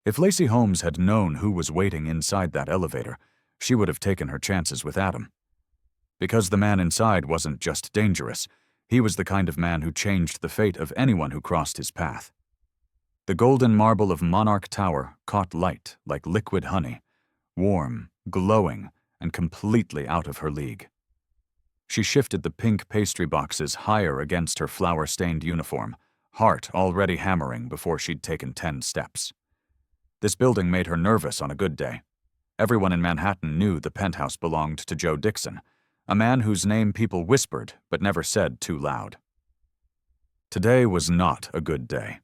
If Lacey Holmes had known who was waiting inside that elevator, she would have taken her chances with Adam. Because the man inside wasn't just dangerous, he was the kind of man who changed the fate of anyone who crossed his path. The golden marble of Monarch Tower caught light like liquid honey, warm, glowing, and completely out of her league. She shifted the pink pastry boxes higher against her flower-stained uniform, heart already hammering before she'd taken 10 steps. This building made her nervous on a good day. Everyone in Manhattan knew the penthouse belonged to Joe Dixon, a man whose name people whispered but never said too loud. Today was not a good day.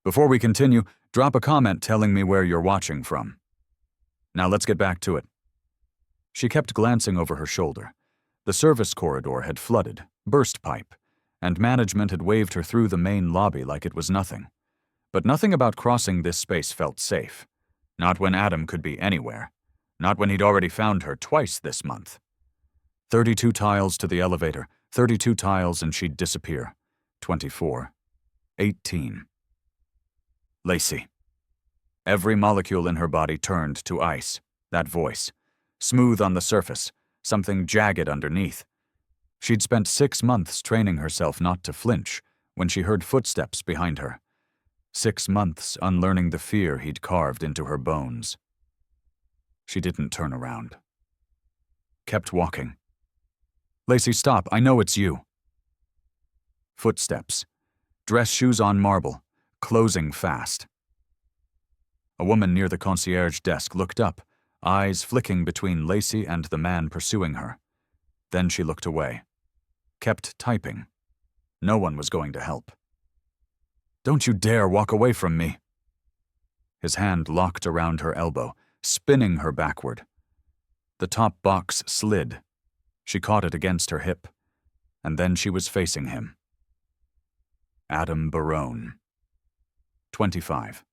Before we continue, drop a comment telling me where you're watching from. Now let's get back to it. She kept glancing over her shoulder. The service corridor had flooded, burst pipe, and management had waved her through the main lobby like it was nothing. But nothing about crossing this space felt safe. Not when Adam could be anywhere. Not when he'd already found her twice this month. 32 tiles to the elevator, 32 tiles and she'd disappear. 24. 18. Lacey. Every molecule in her body turned to ice. That voice. Smooth on the surface, something jagged underneath. She'd spent 6 months training herself not to flinch when she heard footsteps behind her. 6 months unlearning the fear he'd carved into her bones. She didn't turn around. Kept walking. Lacey, stop, I know it's you. Footsteps. Dress shoes on marble, closing fast. A woman near the concierge desk looked up, eyes flicking between Lacey and the man pursuing her. Then she looked away. Kept typing. No one was going to help. Don't you dare walk away from me. His hand locked around her elbow, spinning her backward. The top box slid. She caught it against her hip, and then she was facing him. Adam Barone. 25.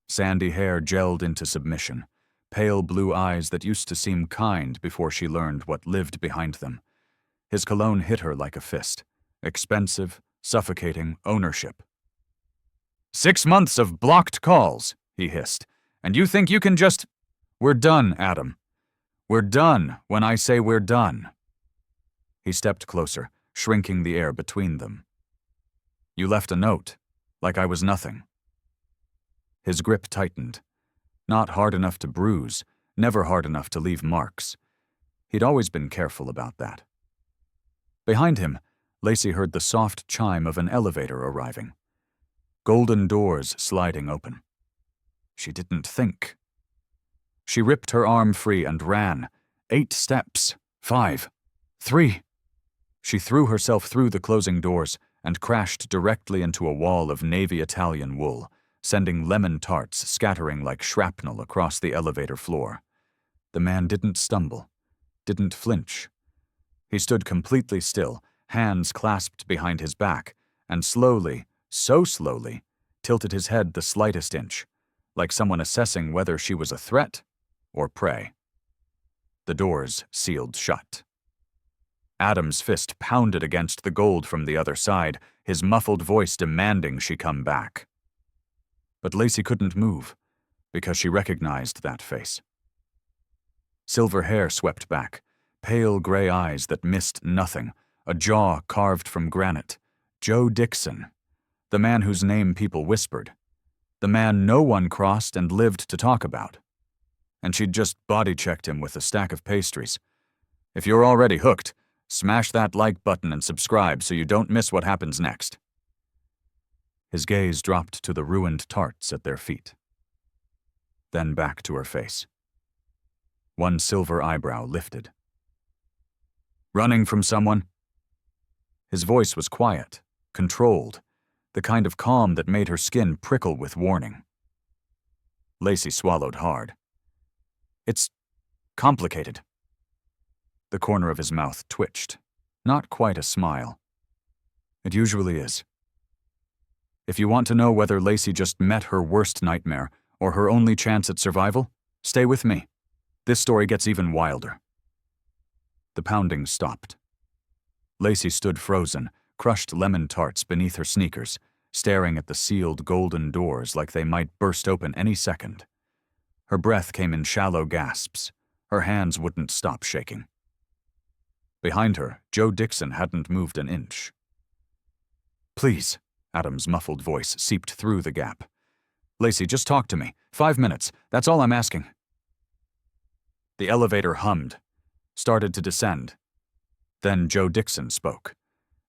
Sandy hair gelled into submission, pale blue eyes that used to seem kind before she learned what lived behind them. His cologne hit her like a fist. Expensive, suffocating ownership. 6 months of blocked calls, he hissed, and you think you can just… We're done, Adam. We're done when I say we're done. He stepped closer, shrinking the air between them. You left a note, like I was nothing. His grip tightened. Not hard enough to bruise, never hard enough to leave marks. He'd always been careful about that. Behind him, Lacey heard the soft chime of an elevator arriving. Golden doors sliding open. She didn't think. She ripped her arm free and ran. 8 steps. 5. 3. She threw herself through the closing doors and crashed directly into a wall of navy Italian wool, sending lemon tarts scattering like shrapnel across the elevator floor. The man didn't stumble, didn't flinch. He stood completely still, hands clasped behind his back, and slowly, so slowly, tilted his head the slightest inch, like someone assessing whether she was a threat or prey. The doors sealed shut. Adam's fist pounded against the gold from the other side, his muffled voice demanding she come back. But Lacey couldn't move, because she recognized that face. Silver hair swept back, pale gray eyes that missed nothing, a jaw carved from granite. Joe Dixon, the man whose name people whispered, the man no one crossed and lived to talk about. And she'd just body-checked him with a stack of pastries. If you're already hooked, smash that like button and subscribe so you don't miss what happens next. His gaze dropped to the ruined tarts at their feet. Then back to her face. One silver eyebrow lifted. Running from someone? His voice was quiet, controlled, the kind of calm that made her skin prickle with warning. Lacey swallowed hard. It's complicated. The corner of his mouth twitched, not quite a smile. It usually is. If you want to know whether Lacey just met her worst nightmare or her only chance at survival, stay with me. This story gets even wilder. The pounding stopped. Lacey stood frozen, crushed lemon tarts beneath her sneakers, staring at the sealed golden doors like they might burst open any second. Her breath came in shallow gasps. Her hands wouldn't stop shaking. Behind her, Joe Dixon hadn't moved an inch. "Please," Adam's muffled voice seeped through the gap. "Lacey, just talk to me. 5 minutes. That's all I'm asking." The elevator hummed, started to descend. Then Joe Dixon spoke.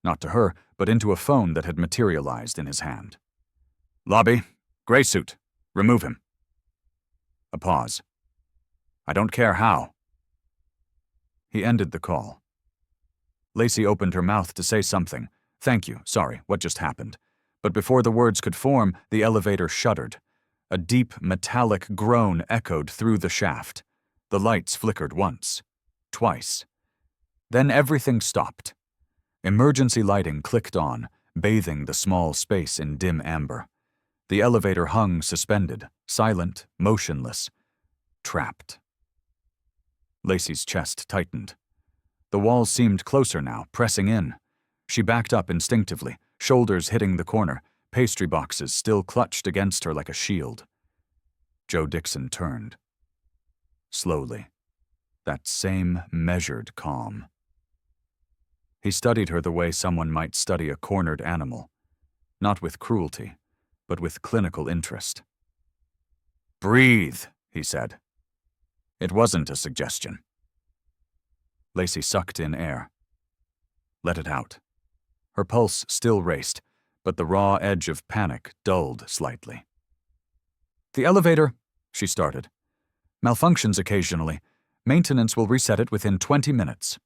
Not to her, but into a phone that had materialized in his hand. "Lobby, gray suit. Remove him." A pause. "I don't care how." He ended the call. Lacey opened her mouth to say something. "Thank you, sorry, what just happened?" But before the words could form, the elevator shuddered. A deep, metallic groan echoed through the shaft. The lights flickered once, twice. Then everything stopped. Emergency lighting clicked on, bathing the small space in dim amber. The elevator hung suspended, silent, motionless, trapped. Lacey's chest tightened. The walls seemed closer now, pressing in. She backed up instinctively, shoulders hitting the corner, pastry boxes still clutched against her like a shield. Joe Dixon turned. Slowly. That same measured calm. He studied her the way someone might study a cornered animal. Not with cruelty, but with clinical interest. "Breathe," he said. It wasn't a suggestion. Lacey sucked in air. Let it out. Her pulse still raced, but the raw edge of panic dulled slightly. "The elevator," she started, "malfunctions occasionally. Maintenance will reset it within 20 minutes.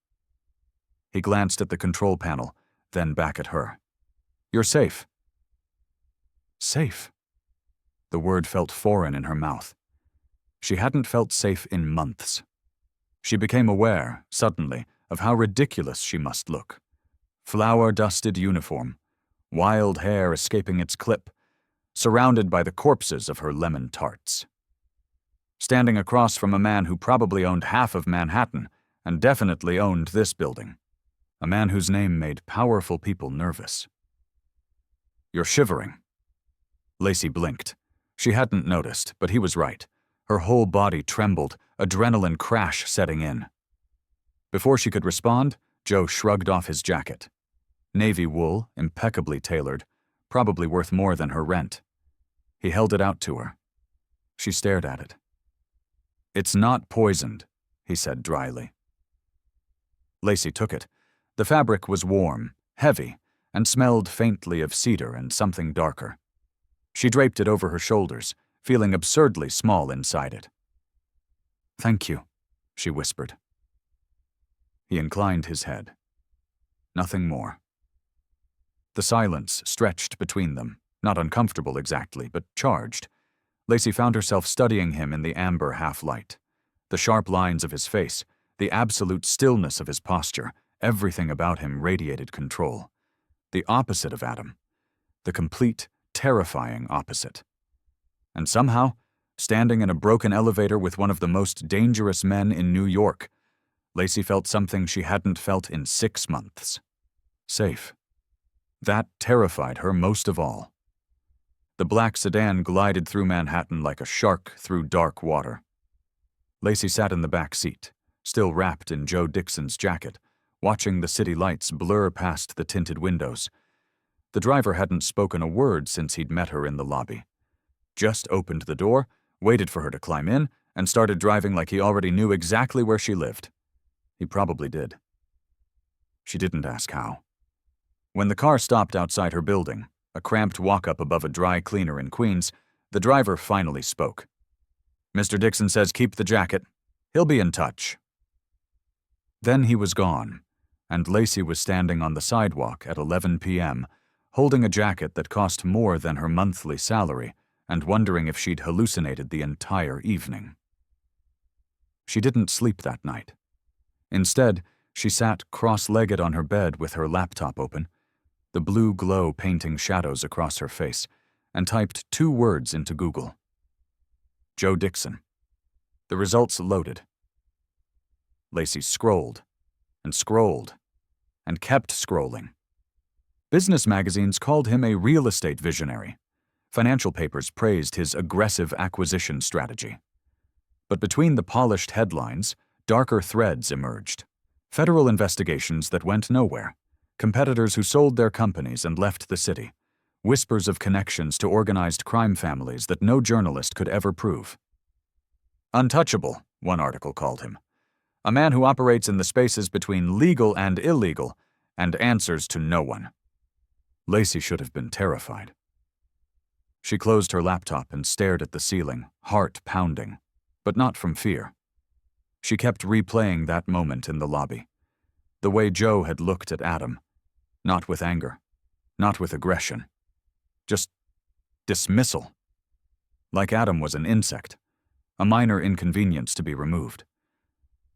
He glanced at the control panel, then back at her. "You're safe." Safe? The word felt foreign in her mouth. She hadn't felt safe in months. She became aware, suddenly, of how ridiculous she must look. Flour-dusted uniform, wild hair escaping its clip, surrounded by the corpses of her lemon tarts. Standing across from a man who probably owned half of Manhattan and definitely owned this building. A man whose name made powerful people nervous. "You're shivering." Lacey blinked. She hadn't noticed, but he was right. Her whole body trembled, adrenaline crash setting in. Before she could respond, Joe shrugged off his jacket. Navy wool, impeccably tailored, probably worth more than her rent. He held it out to her. She stared at it. "It's not poisoned," he said dryly. Lacey took it. The fabric was warm, heavy, and smelled faintly of cedar and something darker. She draped it over her shoulders, feeling absurdly small inside it. "Thank you," she whispered. He inclined his head. Nothing more. The silence stretched between them, not uncomfortable exactly, but charged. Lacey found herself studying him in the amber half-light. The sharp lines of his face, the absolute stillness of his posture, everything about him radiated control. The opposite of Adam. The complete, terrifying opposite. And somehow, standing in a broken elevator with one of the most dangerous men in New York, Lacey felt something she hadn't felt in 6 months. Safe. That terrified her most of all. The black sedan glided through Manhattan like a shark through dark water. Lacey sat in the back seat, still wrapped in Joe Dixon's jacket, watching the city lights blur past the tinted windows. The driver hadn't spoken a word since he'd met her in the lobby. Just opened the door, waited for her to climb in, and started driving like he already knew exactly where she lived. He probably did. She didn't ask how. When the car stopped outside her building, a cramped walk-up above a dry cleaner in Queens, the driver finally spoke. "Mr. Dixon says keep the jacket. He'll be in touch." Then he was gone, and Lacey was standing on the sidewalk at 11 p.m., holding a jacket that cost more than her monthly salary, and wondering if she'd hallucinated the entire evening. She didn't sleep that night. Instead, she sat cross-legged on her bed with her laptop open, the blue glow painting shadows across her face, and typed 2 words into Google. Joe Dixon. The results loaded. Lacey scrolled, and kept scrolling. Business magazines called him a real estate visionary. Financial papers praised his aggressive acquisition strategy. But between the polished headlines, darker threads emerged. Federal investigations that went nowhere. Competitors who sold their companies and left the city. Whispers of connections to organized crime families that no journalist could ever prove. Untouchable, one article called him. A man who operates in the spaces between legal and illegal and answers to no one. Lacey should have been terrified. She closed her laptop and stared at the ceiling, heart pounding, but not from fear. She kept replaying that moment in the lobby. The way Joe had looked at Adam. Not with anger, not with aggression. Just dismissal. Like Adam was an insect, a minor inconvenience to be removed.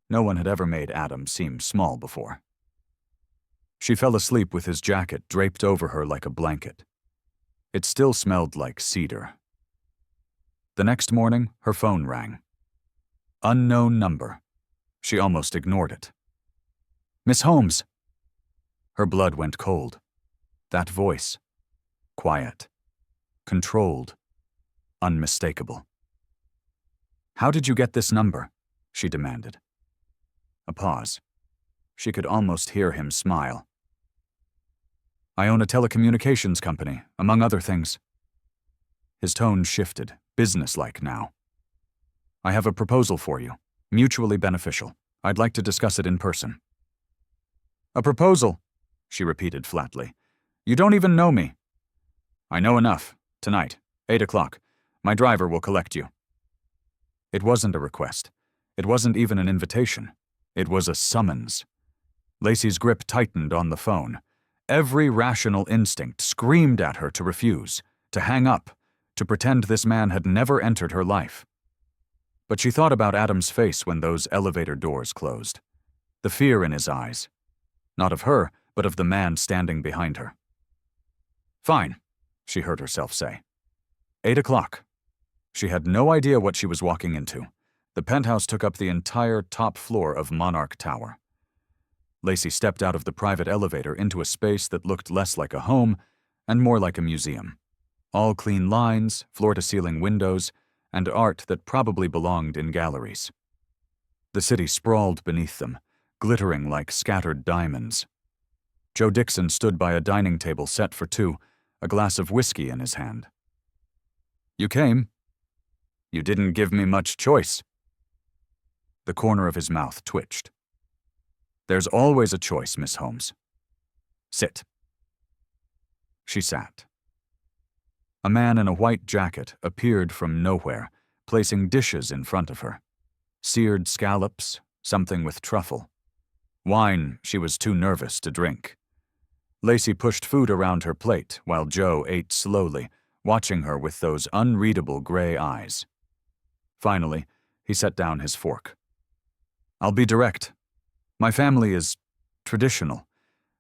No one had ever made Adam seem small before. She fell asleep with his jacket draped over her like a blanket. It still smelled like cedar. The next morning, her phone rang. Unknown number. She almost ignored it. "Miss Holmes." Her blood went cold. That voice. Quiet. Controlled. Unmistakable. "How did you get this number?" she demanded. A pause. She could almost hear him smile. "I own a telecommunications company, among other things." His tone shifted, businesslike now. "I have a proposal for you, mutually beneficial. I'd like to discuss it in person." "A proposal," she repeated flatly. "You don't even know me." "I know enough. Tonight, 8 o'clock. My driver will collect you." It wasn't a request. It wasn't even an invitation. It was a summons. Lacey's grip tightened on the phone. Every rational instinct screamed at her to refuse, to hang up, to pretend this man had never entered her life. But she thought about Adam's face when those elevator doors closed. The fear in his eyes. Not of her, but of the man standing behind her. "Fine," she heard herself say. 8 o'clock. She had no idea what she was walking into. The penthouse took up the entire top floor of Monarch Tower. Lacey stepped out of the private elevator into a space that looked less like a home and more like a museum. All clean lines, floor-to-ceiling windows, and art that probably belonged in galleries. The city sprawled beneath them, glittering like scattered diamonds. Joe Dixon stood by a dining table set for two, a glass of whiskey in his hand. "You came. You didn't give me much choice." The corner of his mouth twitched. "There's always a choice, Miss Holmes. Sit." She sat. A man in a white jacket appeared from nowhere, placing dishes in front of her. Seared scallops, something with truffle. Wine she was too nervous to drink. Lacey pushed food around her plate while Joe ate slowly, watching her with those unreadable gray eyes. Finally, he set down his fork. "I'll be direct. My family is traditional.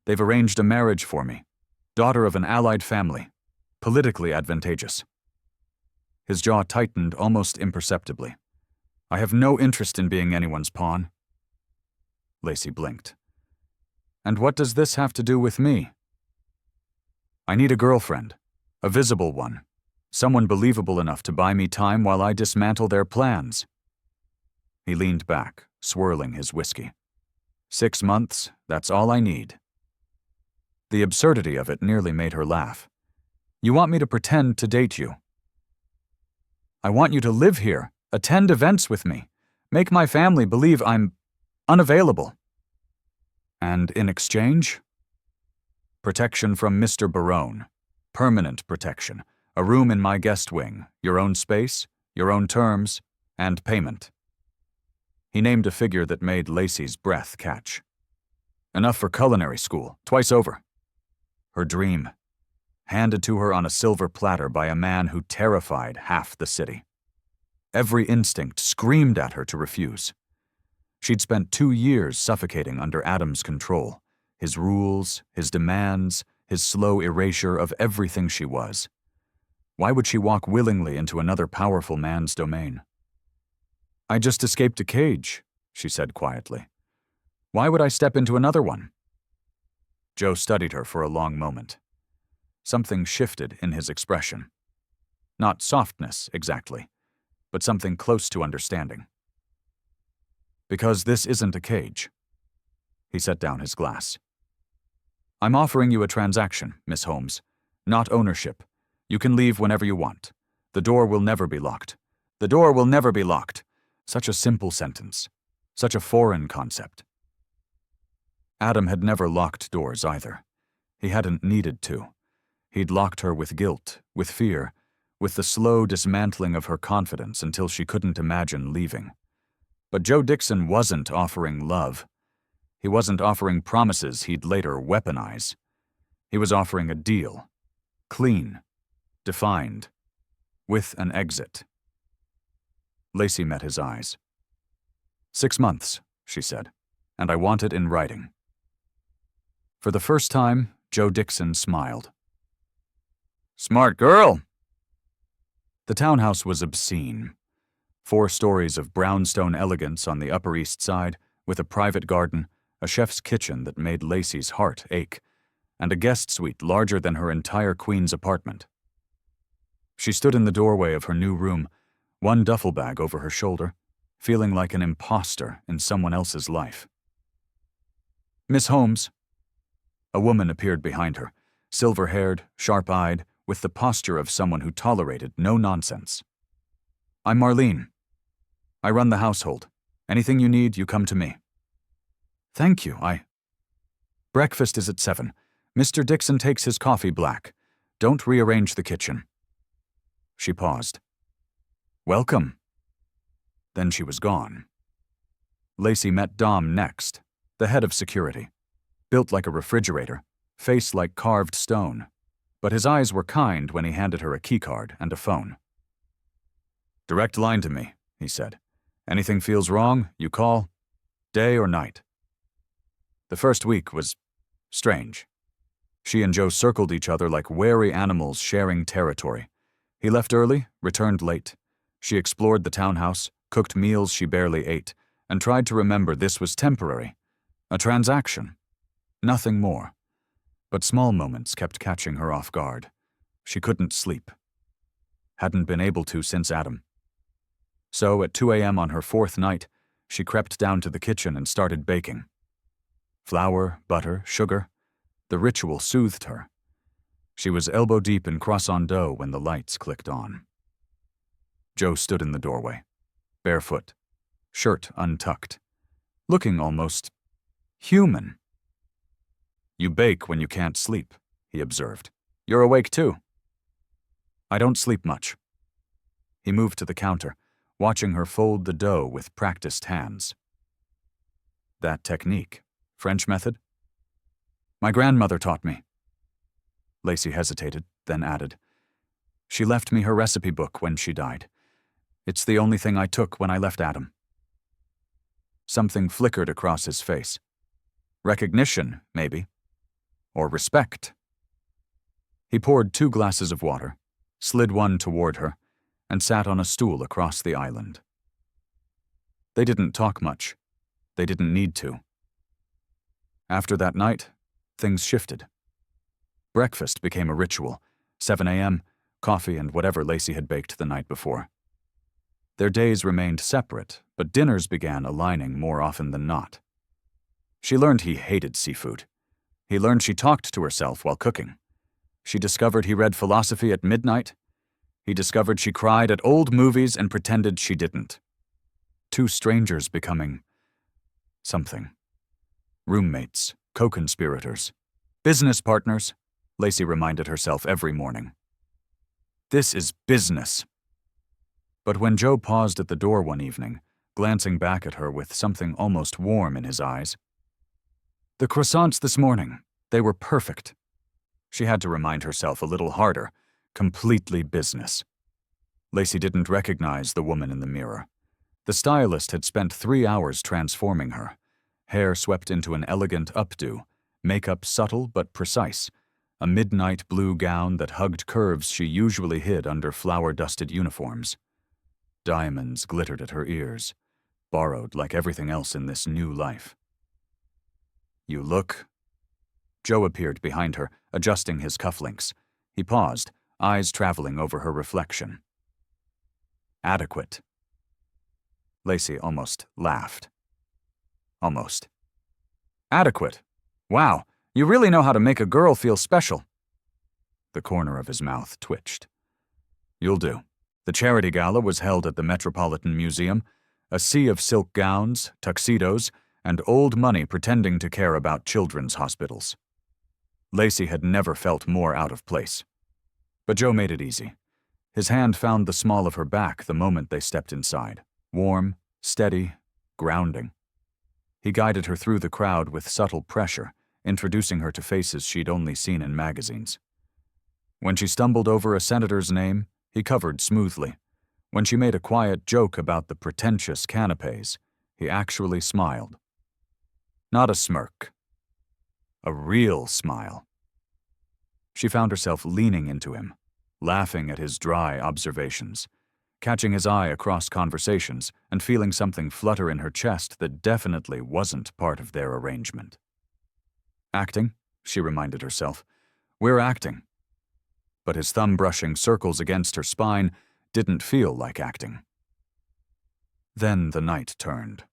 They've arranged a marriage for me. Daughter of an allied family. Politically advantageous." His jaw tightened almost imperceptibly. "I have no interest in being anyone's pawn." Lacey blinked. "And what does this have to do with me?" "I need a girlfriend. A visible one. Someone believable enough to buy me time while I dismantle their plans." He leaned back, swirling his whiskey. 6 months, that's all I need. The absurdity of it nearly made her laugh. "You want me to pretend to date you?" "I want you to live here, attend events with me, make my family believe I'm unavailable." "And in exchange?" "Protection from Mr. Barone. Permanent protection. A room in my guest wing, your own space, your own terms, and payment." He named a figure that made Lacey's breath catch. "Enough for culinary school, twice over." Her dream. Handed to her on a silver platter by a man who terrified half the city. Every instinct screamed at her to refuse. She'd spent 2 years suffocating under Adam's control, his rules, his demands, his slow erasure of everything she was. Why would she walk willingly into another powerful man's domain? "I just escaped a cage," she said quietly. "Why would I step into another one?" Joe studied her for a long moment. Something shifted in his expression. Not softness, exactly, but something close to understanding. Because this isn't a cage. He set down his glass. I'm offering you a transaction, Miss Holmes, not ownership. You can leave whenever you want. The door will never be locked. The door will never be locked. Such a simple sentence. Such a foreign concept. Adam had never locked doors either. He hadn't needed to. He'd locked her with guilt, with fear, with the slow dismantling of her confidence until she couldn't imagine leaving. But Joe Dixon wasn't offering love. He wasn't offering promises he'd later weaponize. He was offering a deal. Clean. Defined. With an exit. Lacey met his eyes. 6 months, she said, and I want it in writing. For the first time, Joe Dixon smiled. Smart girl. The townhouse was obscene. 4 stories of brownstone elegance on the Upper East Side, with a private garden, a chef's kitchen that made Lacey's heart ache, and a guest suite larger than her entire queen's apartment. She stood in the doorway of her new room, one duffel bag over her shoulder, feeling like an imposter in someone else's life. Miss Holmes. A woman appeared behind her, silver-haired, sharp-eyed, with the posture of someone who tolerated no nonsense. I'm Marlene. I run the household. Anything you need, you come to me. Thank you, Breakfast is at 7. Mr. Dixon takes his coffee black. Don't rearrange the kitchen. She paused. Welcome. Then she was gone. Lacey met Dom next, the head of security. Built like a refrigerator, face like carved stone. But his eyes were kind when he handed her a keycard and a phone. Direct line to me, he said. Anything feels wrong, you call. Day or night. The first week was strange. She and Joe circled each other like wary animals sharing territory. He left early, returned late. She explored the townhouse, cooked meals she barely ate, and tried to remember this was temporary. A transaction. Nothing more. But small moments kept catching her off guard. She couldn't sleep. Hadn't been able to since Adam. So at 2 a.m. on her 4th night, she crept down to the kitchen and started baking. Flour, butter, sugar. The ritual soothed her. She was elbow-deep in croissant dough when the lights clicked on. Joe stood in the doorway, barefoot, shirt untucked, looking almost human. You bake when you can't sleep, he observed. You're awake too. I don't sleep much. He moved to the counter, watching her fold the dough with practiced hands. That technique, French method? My grandmother taught me. Lacey hesitated, then added, She left me her recipe book when she died. It's the only thing I took when I left Adam. Something flickered across his face. Recognition, maybe. Or respect. He poured 2 glasses of water, slid one toward her, and sat on a stool across the island. They didn't talk much. They didn't need to. After that night, things shifted. Breakfast became a ritual. 7 a.m., coffee and whatever Lacey had baked the night before. Their days remained separate, but dinners began aligning more often than not. She learned he hated seafood. He learned she talked to herself while cooking. She discovered he read philosophy at midnight. He discovered she cried at old movies and pretended she didn't. 2 strangers becoming something. Roommates, co-conspirators, business partners, Lacey reminded herself every morning. This is business. But when Joe paused at the door one evening, glancing back at her with something almost warm in his eyes, the croissants this morning, they were perfect. She had to remind herself a little harder, completely business. Lacey didn't recognize the woman in the mirror. The stylist had spent 3 hours transforming her, hair swept into an elegant updo, makeup subtle but precise, a midnight blue gown that hugged curves she usually hid under flour-dusted uniforms. Diamonds glittered at her ears, borrowed like everything else in this new life. You look Joe appeared behind her, adjusting his cufflinks. He paused, eyes traveling over her reflection. Adequate. Lacey almost laughed. Almost. Adequate. Wow, you really know how to make a girl feel special. The corner of his mouth twitched. You'll do. The charity gala was held at the Metropolitan Museum, a sea of silk gowns, tuxedos, and old money pretending to care about children's hospitals. Lacey had never felt more out of place. But Joe made it easy. His hand found the small of her back the moment they stepped inside. Warm, steady, grounding. He guided her through the crowd with subtle pressure, introducing her to faces she'd only seen in magazines. When she stumbled over a senator's name, he covered smoothly. When she made a quiet joke about the pretentious canapes, he actually smiled. Not a smirk. A real smile. She found herself leaning into him, laughing at his dry observations, catching his eye across conversations and feeling something flutter in her chest that definitely wasn't part of their arrangement. Acting, she reminded herself. We're acting. But his thumb brushing circles against her spine didn't feel like acting. Then the night turned.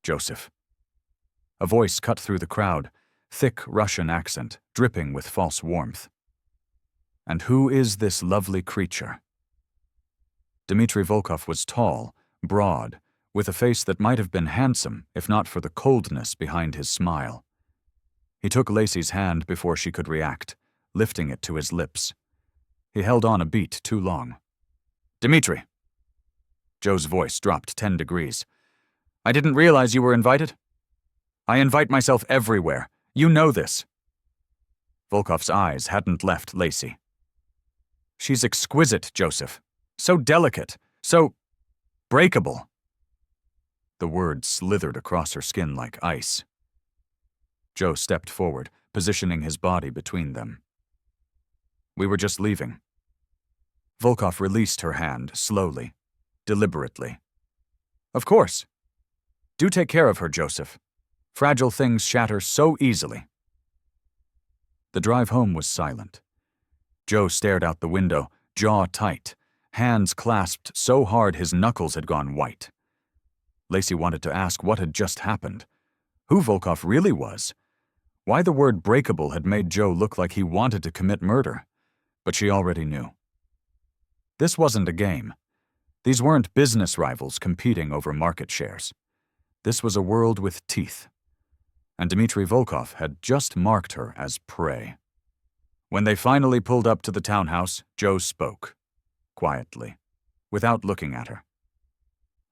Joseph. A voice cut through the crowd, thick Russian accent, dripping with false warmth. And who is this lovely creature? Dmitry Volkov was tall, broad, with a face that might have been handsome if not for the coldness behind his smile. He took Lacey's hand before she could react, lifting it to his lips. He held on a beat too long. Dmitry. Joe's voice dropped 10 degrees. I didn't realize you were invited. I invite myself everywhere. You know this. Volkov's eyes hadn't left Lacey. She's exquisite, Joseph. So delicate. So breakable. The words slithered across her skin like ice. Joe stepped forward, positioning his body between them. We were just leaving. Volkov released her hand slowly, deliberately. Of course. Do take care of her, Joseph. Fragile things shatter so easily. The drive home was silent. Joe stared out the window, jaw tight, hands clasped so hard his knuckles had gone white. Lacey wanted to ask what had just happened. Who Volkov really was. Why the word breakable had made Joe look like he wanted to commit murder. But she already knew. This wasn't a game. These weren't business rivals competing over market shares. This was a world with teeth. And Dmitry Volkov had just marked her as prey. When they finally pulled up to the townhouse, Joe spoke, quietly, without looking at her.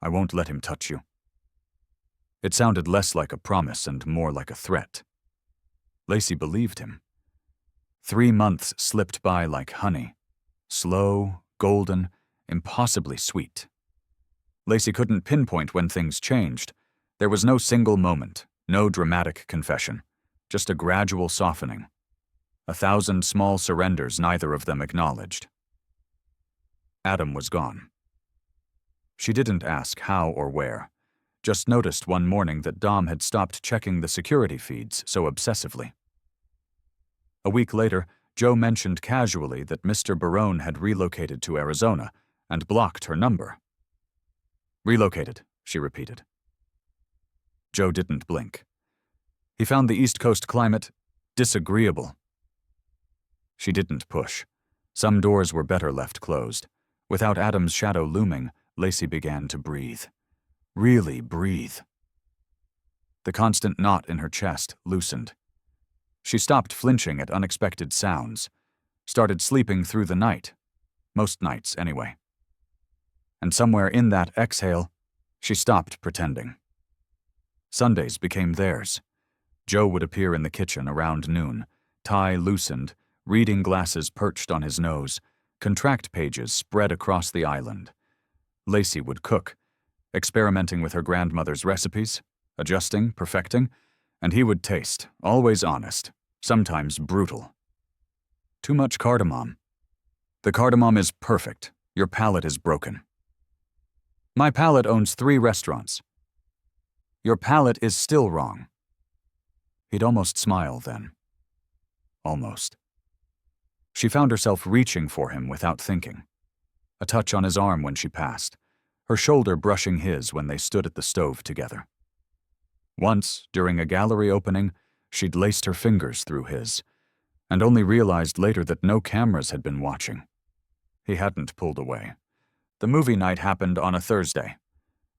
I won't let him touch you. It sounded less like a promise and more like a threat. Lacey believed him. 3 months slipped by like honey, slow, golden, impossibly sweet. Lacey couldn't pinpoint when things changed. There was no single moment, no dramatic confession, just a gradual softening. 1,000 small surrenders neither of them acknowledged. Adam was gone. She didn't ask how or where, just noticed one morning that Dom had stopped checking the security feeds so obsessively. A week later, Joe mentioned casually that Mr. Barone had relocated to Arizona and blocked her number. Relocated, she repeated. Joe didn't blink. He found the East Coast climate disagreeable. She didn't push. Some doors were better left closed. Without Adam's shadow looming, Lacey began to breathe. Really breathe. The constant knot in her chest loosened. She stopped flinching at unexpected sounds, started sleeping through the night, most nights anyway. And somewhere in that exhale, she stopped pretending. Sundays became theirs. Joe would appear in the kitchen around noon, tie loosened, reading glasses perched on his nose, contract pages spread across the island. Lacey would cook, experimenting with her grandmother's recipes, adjusting, perfecting, and he would taste, always honest, sometimes brutal. Too much cardamom. The cardamom is perfect. Your palate is broken. My palate owns 3 restaurants. Your palate is still wrong. He'd almost smile then. Almost. She found herself reaching for him without thinking. A touch on his arm when she passed, her shoulder brushing his when they stood at the stove together. Once, during a gallery opening, she'd laced her fingers through his, and only realized later that no cameras had been watching. He hadn't pulled away. The movie night happened on a Thursday.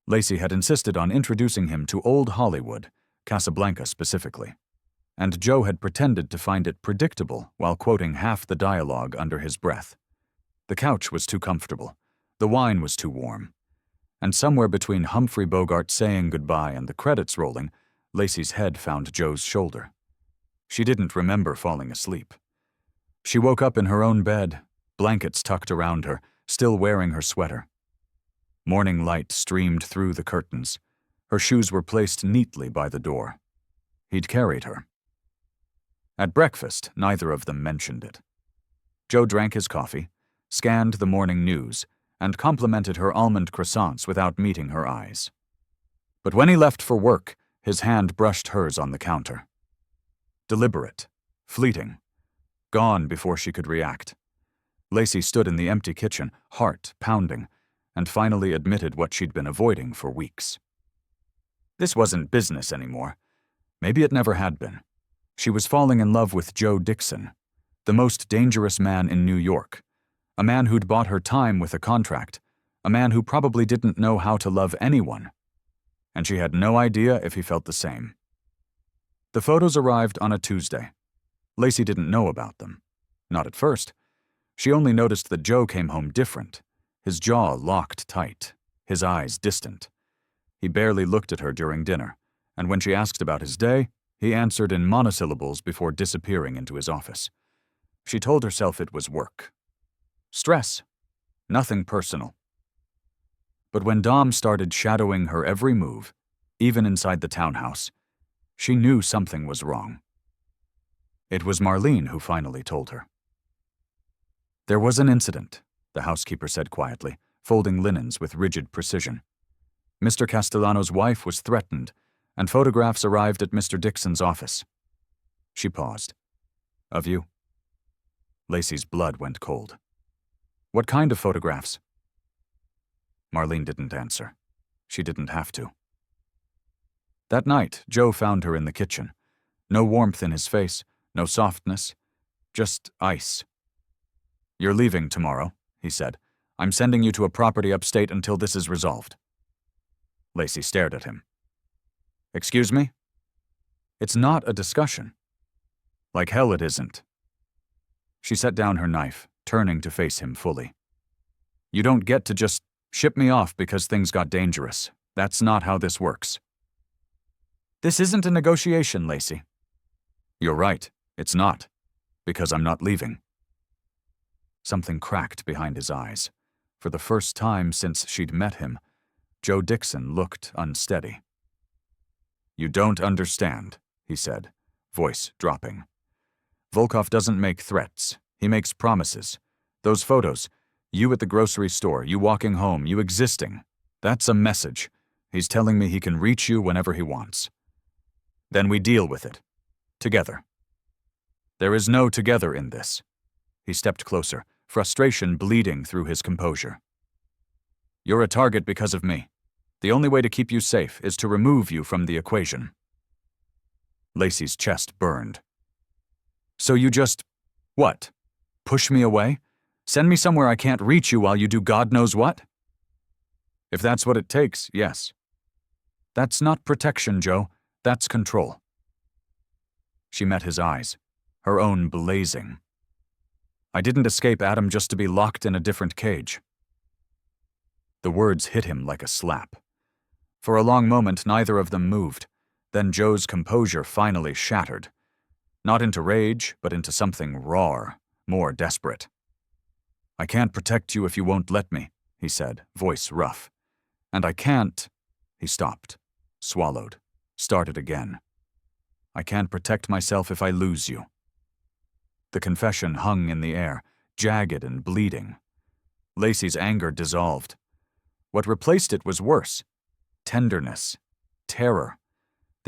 Lacey had insisted on introducing him to old Hollywood, Casablanca specifically, and Joe had pretended to find it predictable while quoting half the dialogue under his breath. The couch was too comfortable, the wine was too warm, and somewhere between Humphrey Bogart saying goodbye and the credits rolling, Lacey's head found Joe's shoulder. She didn't remember falling asleep. She woke up in her own bed, blankets tucked around her, still wearing her sweater. Morning light streamed through the curtains. Her shoes were placed neatly by the door. He'd carried her. At breakfast, neither of them mentioned it. Joe drank his coffee, scanned the morning news, and complimented her almond croissants without meeting her eyes. But when he left for work, his hand brushed hers on the counter. Deliberate, fleeting, gone before she could react. Lacey stood in the empty kitchen, heart pounding, and finally admitted what she'd been avoiding for weeks. This wasn't business anymore. Maybe it never had been. She was falling in love with Joe Dixon, the most dangerous man in New York, a man who'd bought her time with a contract, a man who probably didn't know how to love anyone. And she had no idea if he felt the same. The photos arrived on a Tuesday. Lacey didn't know about them. Not at first. She only noticed that Joe came home different, his jaw locked tight, his eyes distant. He barely looked at her during dinner, and when she asked about his day, he answered in monosyllables before disappearing into his office. She told herself it was work. Stress. Nothing personal. But when Dom started shadowing her every move, even inside the townhouse, she knew something was wrong. It was Marlene who finally told her. There was an incident, the housekeeper said quietly, folding linens with rigid precision. Mr. Castellano's wife was threatened, and photographs arrived at Mr. Dixon's office. She paused. Of you? Lacey's blood went cold. What kind of photographs? Marlene didn't answer. She didn't have to. That night, Joe found her in the kitchen. No warmth in his face, no softness, just ice. You're leaving tomorrow, he said. I'm sending you to a property upstate until this is resolved. Lacey stared at him. Excuse me? It's not a discussion. Like hell it isn't. She set down her knife, turning to face him fully. You don't get to just ship me off because things got dangerous. That's not how this works. This isn't a negotiation, Lacey. You're right, it's not, because I'm not leaving. Something cracked behind his eyes. For the first time since she'd met him, Joe Dixon looked unsteady. You don't understand, he said, voice dropping. Volkov doesn't make threats. He makes promises. Those photos, you at the grocery store, you walking home, you existing, that's a message. He's telling me he can reach you whenever he wants. Then we deal with it. Together. There is no together in this. He stepped closer, frustration bleeding through his composure. You're a target because of me. The only way to keep you safe is to remove you from the equation. Lacey's chest burned. So you just, what? Push me away? Send me somewhere I can't reach you while you do God knows what? If that's what it takes, yes. That's not protection, Joe. That's control. She met his eyes, her own blazing. I didn't escape Adam just to be locked in a different cage. The words hit him like a slap. For a long moment, neither of them moved. Then Joe's composure finally shattered. Not into rage, but into something raw, more desperate. I can't protect you if you won't let me, he said, voice rough. And I can't... He stopped, swallowed, started again. I can't protect myself if I lose you. The confession hung in the air, jagged and bleeding. Lacey's anger dissolved. What replaced it was worse. Tenderness. Terror.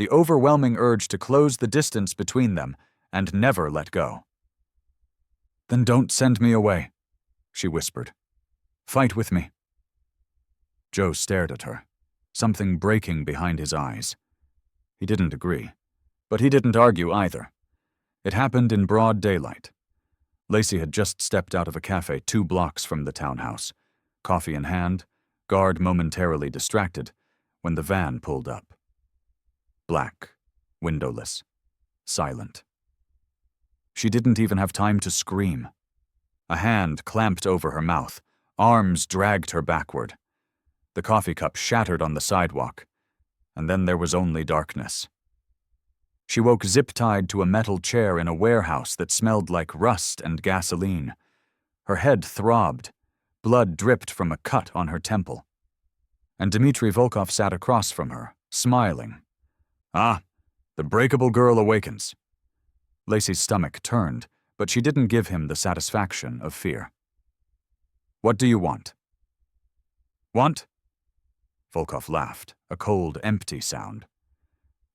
the overwhelming urge to close the distance between them and never let go. "Then don't send me away," she whispered. "Fight with me." Joe stared at her, something breaking behind his eyes. He didn't agree, but he didn't argue either. It happened in broad daylight. Lacey had just stepped out of a cafe 2 blocks from the townhouse, coffee in hand, guard momentarily distracted, when the van pulled up. Black, windowless, silent. She didn't even have time to scream. A hand clamped over her mouth, arms dragged her backward. The coffee cup shattered on the sidewalk, and then there was only darkness. She woke zip-tied to a metal chair in a warehouse that smelled like rust and gasoline. Her head throbbed. Blood dripped from a cut on her temple. And Dmitry Volkov sat across from her, smiling. "Ah, the breakable girl awakens." Lacey's stomach turned, but she didn't give him the satisfaction of fear. "What do you want?" "Want?" Volkov laughed, a cold, empty sound.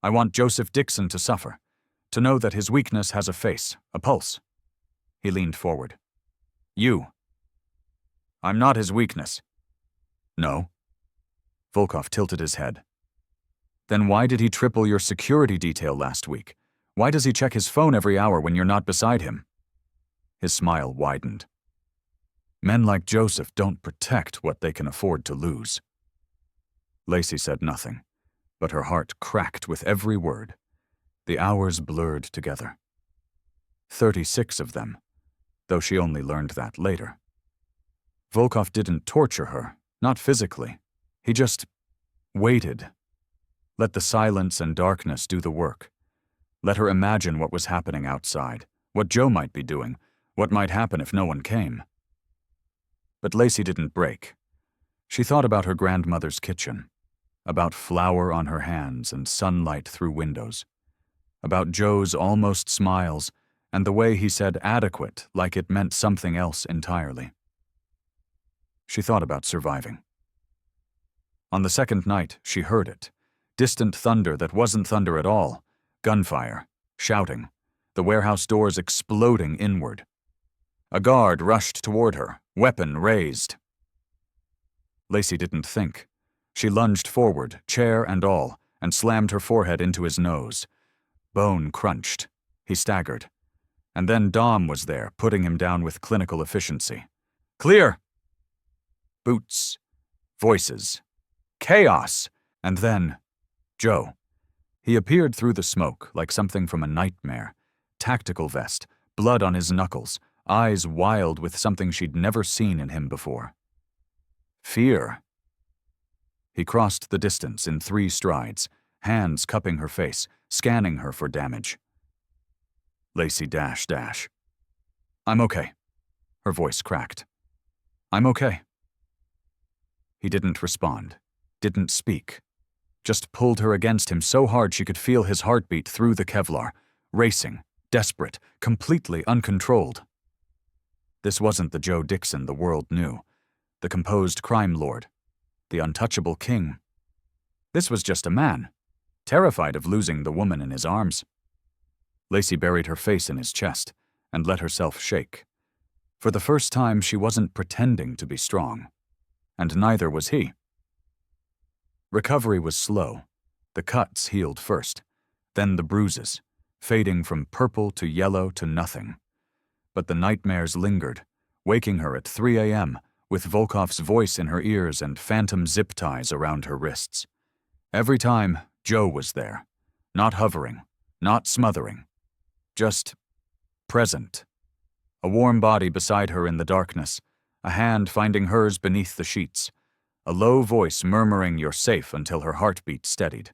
"I want Joseph Dixon to suffer, to know that his weakness has a face, a pulse." He leaned forward. "You." "I'm not his weakness." "No." Volkov tilted his head. "Then why did he triple your security detail last week? Why does he check his phone every hour when you're not beside him?" His smile widened. "Men like Joseph don't protect what they can afford to lose." Lacey said nothing, but her heart cracked with every word. The hours blurred together. 36 of them, though she only learned that later. Volkov didn't torture her, not physically. He just waited. Let the silence and darkness do the work. Let her imagine what was happening outside, what Joe might be doing, what might happen if no one came. But Lacey didn't break. She thought about her grandmother's kitchen, about flour on her hands and sunlight through windows, about Joe's almost smiles and the way he said adequate like it meant something else entirely. She thought about surviving. On the second night, she heard it. Distant thunder that wasn't thunder at all. Gunfire, shouting, the warehouse doors exploding inward. A guard rushed toward her, weapon raised. Lacey didn't think. She lunged forward, chair and all, and slammed her forehead into his nose. Bone crunched. He staggered. And then Dom was there, putting him down with clinical efficiency. "Clear!" Boots. Voices. Chaos! And then Joe. He appeared through the smoke like something from a nightmare. Tactical vest, blood on his knuckles, eyes wild with something she'd never seen in him before. Fear. He crossed the distance in 3 strides, hands cupping her face, scanning her for damage. Lacey dash. "I'm okay." Her voice cracked. "I'm okay." He didn't respond, didn't speak, just pulled her against him so hard she could feel his heartbeat through the Kevlar, racing, desperate, completely uncontrolled. This wasn't the Joe Dixon the world knew, the composed crime lord, the untouchable king. This was just a man, terrified of losing the woman in his arms. Lacey buried her face in his chest and let herself shake. For the first time, she wasn't pretending to be strong, and neither was he. Recovery was slow. The cuts healed first, then the bruises, fading from purple to yellow to nothing. But the nightmares lingered, waking her at 3 a.m., with Volkov's voice in her ears and phantom zip ties around her wrists. Every time, Joe was there, not hovering, not smothering, just present. A warm body beside her in the darkness, a hand finding hers beneath the sheets, a low voice murmuring "you're safe" until her heartbeat steadied.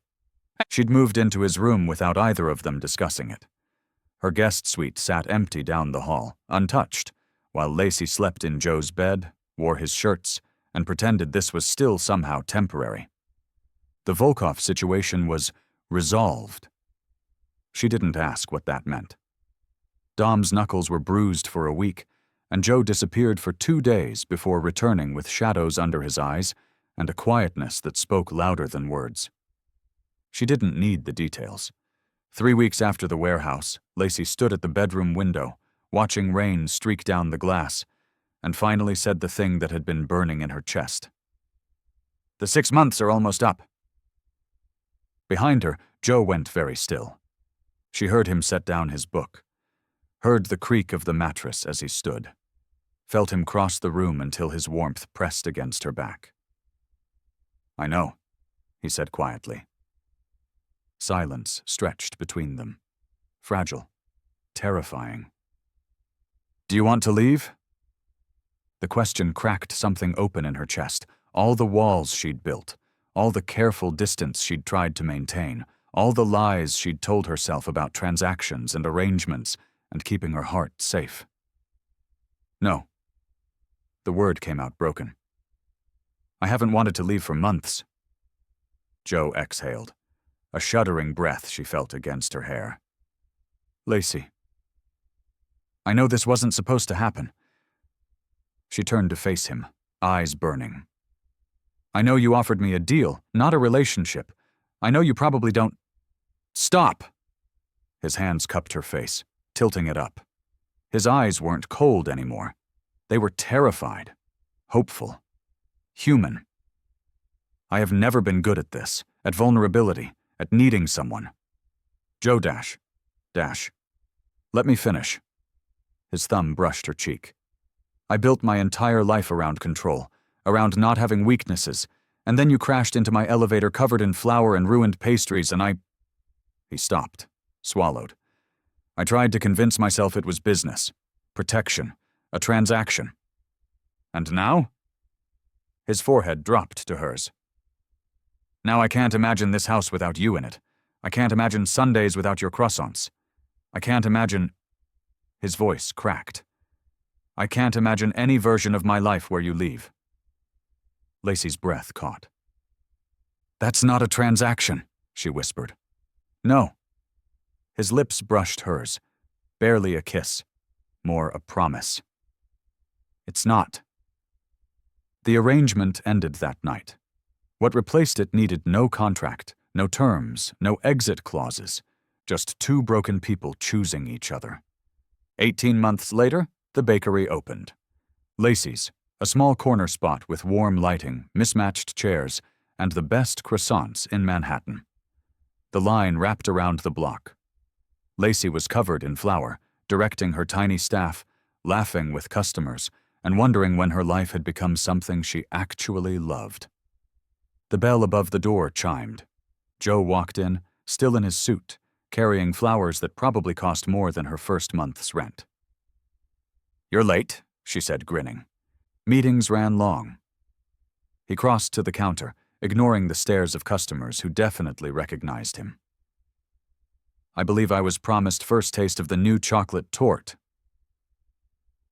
She'd moved into his room without either of them discussing it. Her guest suite sat empty down the hall, untouched, while Lacey slept in Joe's bed, wore his shirts, and pretended this was still somehow temporary. The Volkov situation was resolved. She didn't ask what that meant. Dom's knuckles were bruised for a week, and Joe disappeared for 2 days before returning with shadows under his eyes and a quietness that spoke louder than words. She didn't need the details. 3 weeks after the warehouse, Lacey stood at the bedroom window, watching rain streak down the glass, and finally said the thing that had been burning in her chest. "The 6 months are almost up." Behind her, Joe went very still. She heard him set down his book, heard the creak of the mattress as he stood, felt him cross the room until his warmth pressed against her back. "I know," he said quietly. Silence stretched between them, fragile, terrifying. "Do you want to leave?" The question cracked something open in her chest, all the walls she'd built, all the careful distance she'd tried to maintain, all the lies she'd told herself about transactions and arrangements and keeping her heart safe. "No." The word came out broken. "I haven't wanted to leave for months." Joe exhaled, a shuddering breath she felt against her hair. "Lacey, I know this wasn't supposed to happen." She turned to face him, eyes burning. "I know you offered me a deal, not a relationship. I know you probably don't—" "Stop!" His hands cupped her face, tilting it up. His eyes weren't cold anymore. They were terrified, hopeful, human. "I have never been good at this, at vulnerability, at needing someone." "Joe dash. Let me finish." His thumb brushed her cheek. "I built my entire life around control, around not having weaknesses, and then you crashed into my elevator covered in flour and ruined pastries and I—" He stopped, swallowed. "I tried to convince myself it was business, protection, a transaction. And now?" His forehead dropped to hers. "Now I can't imagine this house without you in it. I can't imagine Sundays without your croissants. I can't imagine—" His voice cracked. "I can't imagine any version of my life where you leave." Lacey's breath caught. "That's not a transaction," she whispered. "No." His lips brushed hers, barely a kiss, more a promise. "It's not." The arrangement ended that night. What replaced it needed no contract, no terms, no exit clauses, just two broken people choosing each other. 18 months later, the bakery opened. Lacey's, a small corner spot with warm lighting, mismatched chairs, and the best croissants in Manhattan. The line wrapped around the block. Lacey was covered in flour, directing her tiny staff, laughing with customers, and wondering when her life had become something she actually loved. The bell above the door chimed. Joe walked in, still in his suit, carrying flowers that probably cost more than her first month's rent. "You're late," she said, grinning. Meetings ran long. He crossed to the counter, ignoring the stares of customers who definitely recognized him. "I believe I was promised first taste of the new chocolate torte."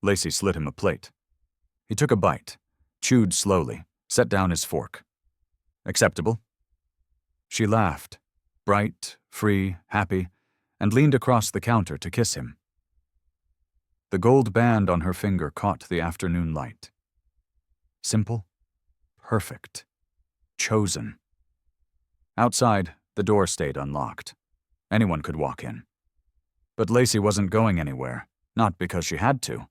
Lacey slid him a plate. He took a bite, chewed slowly, set down his fork. "Acceptable?" She laughed, bright, free, happy, and leaned across the counter to kiss him. The gold band on her finger caught the afternoon light. Simple, perfect, chosen. Outside, the door stayed unlocked. Anyone could walk in. But Lacey wasn't going anywhere, not because she had to.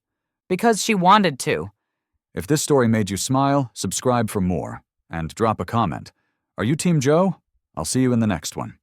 Because she wanted to. If this story made you smile, subscribe for more, and drop a comment. Are you Team Joe? I'll see you in the next one.